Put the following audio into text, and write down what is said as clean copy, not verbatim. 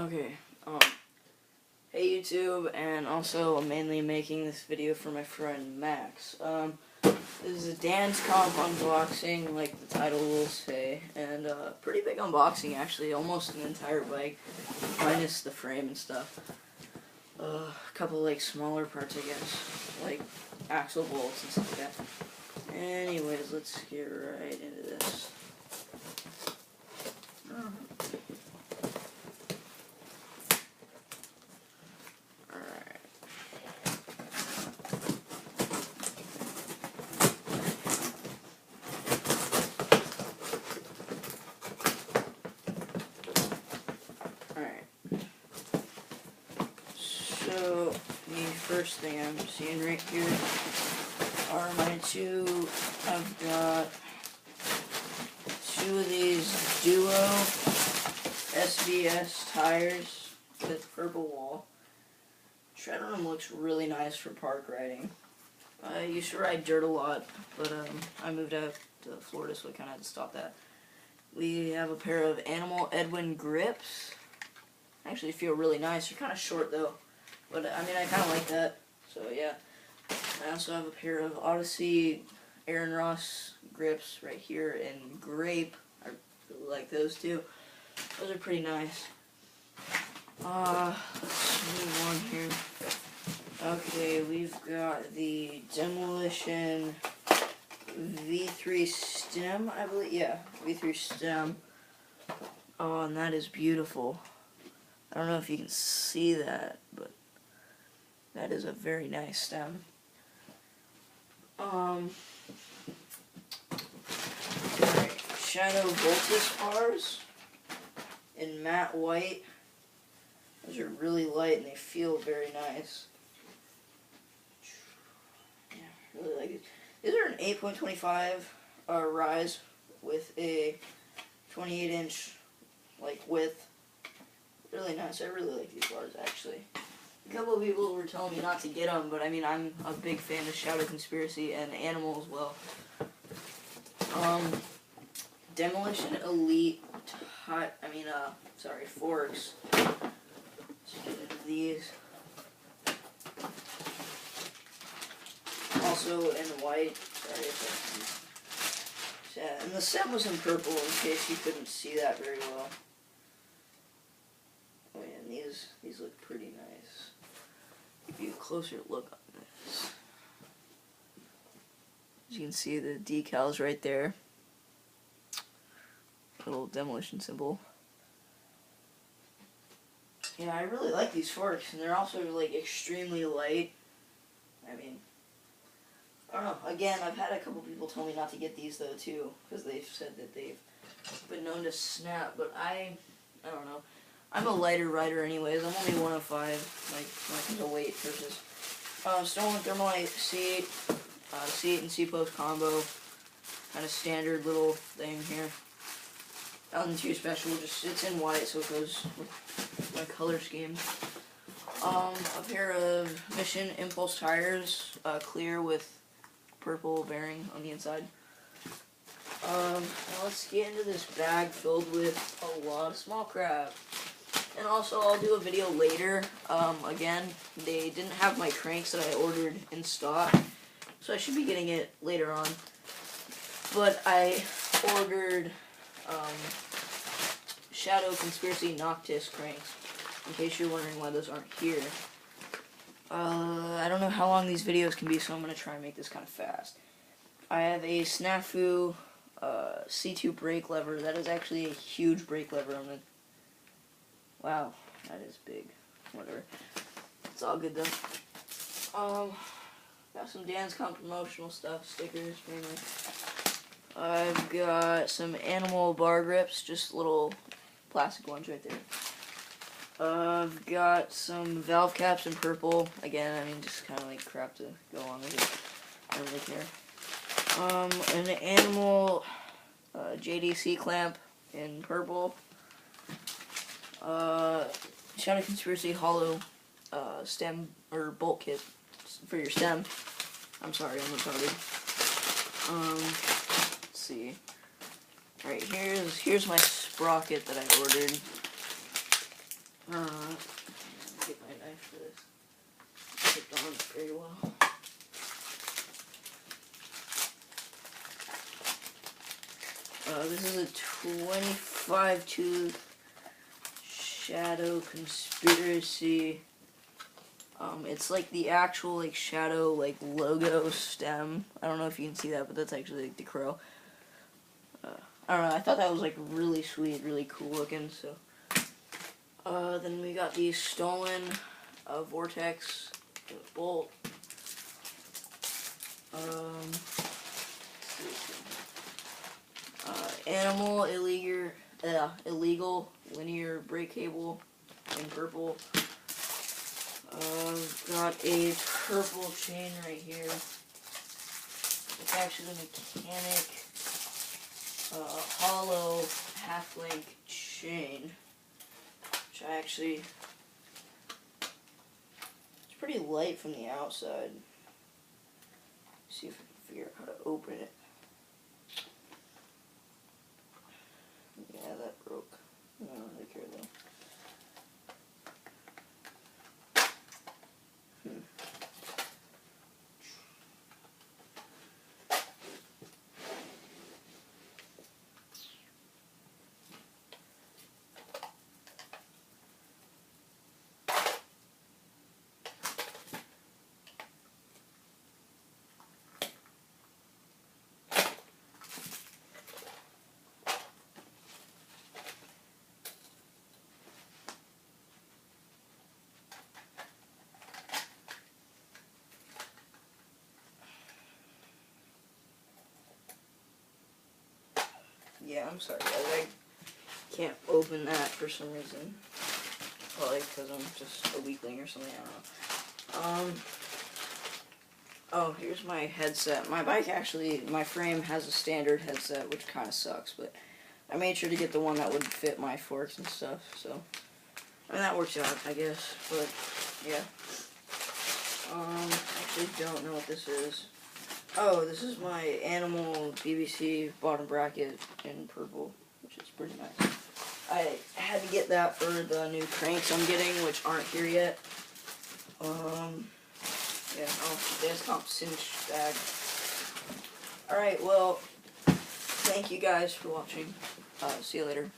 Okay, hey YouTube, and also I'm mainly making this video for my friend Max. This is a Dan's Comp unboxing, like the title will say, and pretty big unboxing actually, almost an entire bike, minus the frame and stuff. A couple like smaller parts, I guess, like axle bolts and stuff like that. Anyways, let's get right into this. So, the first thing I'm seeing right here are my I've got two of these Duo SBS tires with purple wall. Tread on them looks really nice for park riding. I used to ride dirt a lot, but I moved out to Florida, so I kind of had to stop that. We have a pair of Animal Edwin grips. Actually feel really nice. They're kind of short though. But, I mean, I kind of like that, so yeah. I also have a pair of Odyssey Aaron Ross grips right here in grape. I really like those too. Those are pretty nice. Let's move on here. Okay, we've got the Demolition V3 stem, I believe. Yeah, V3 stem. Oh, and that is beautiful. I don't know if you can see that, but that is a very nice stem. Alright, Shadow Voltus bars in matte white. Those are really light and they feel very nice. Yeah, really like it. These are an 8.25 rise with a 28-inch like width. Really nice. I really like these bars actually. A couple of people were telling me not to get them, but I mean, I'm a big fan of Shadow Conspiracy and Animal as well. Demolition Elite forks. Let's get into these. Also in white. Sorry if yeah, and the stem was in purple in case you couldn't see that very well. Oh yeah, and these look pretty nice. Give you a closer look on this. As you can see, the decals right there. Little demolition symbol. Yeah, I really like these forks, and they're also like extremely light. I mean, I don't know. Again, I've had a couple people tell me not to get these though too, because they've said that they've been known to snap. But I don't know. I'm a lighter rider anyways. I'm only 105, like when it comes to weight versus Stolen Thermalite seat, seat and C-post combo, kind of standard little thing here. Nothing too special. Just it's in white, so it goes with my color scheme. A pair of Mission Impulse tires, clear with purple bearing on the inside. Now let's get into this bag filled with a lot of small crap. And also, I'll do a video later. Again, they didn't have my cranks that I ordered in stock, so I should be getting it later on. But I ordered Shadow Conspiracy Noctis cranks, in case you're wondering why those aren't here. I don't know how long these videos can be, so I'm going to try and make this kind of fast. I have a Snafu C2 brake lever. That is actually a huge brake lever. Wow, that is big. Whatever. It's all good though. Got some Dan's Comp promotional stuff, stickers mainly. I've got some Animal bar grips, just little plastic ones right there. I've got some valve caps in purple. Again, I mean, just kind of like crap to go along with it. I don't really care. An Animal JDC clamp in purple. Shadow Conspiracy hollow stem or bolt kit for your stem. I'm sorry, I'm retarded. Let's see. Alright, here's my sprocket that I ordered. on very well. This is a 25 tooth Shadow Conspiracy. It's like the actual like Shadow like logo stem. I don't know if you can see that, but that's actually like the crow. I don't know. I thought that was like really sweet, really cool looking. So, then we got the stolen Vortex bolt. Animal illegal linear brake cable in purple. Got a purple chain right here. It's actually a mechanic hollow half-link chain, which I actually, it's pretty light from the outside. Let's see if I can figure out how to open it. Yeah, that broke. I don't really care though. Yeah, I'm sorry guys, I can't open that for some reason. Probably because I'm just a weakling or something, I don't know. Oh, here's my headset. My bike actually, my frame has a standard headset, which kind of sucks, but I made sure to get the one that would fit my forks and stuff, so. I mean, that works out, I guess, but, yeah. I actually don't know what this is. Oh, this is my Animal BBC bottom bracket in purple, which is pretty nice. I had to get that for the new cranks I'm getting, which aren't here yet. Yeah, oh, Descomp cinch bag. Alright, well, thank you guys for watching. See you later.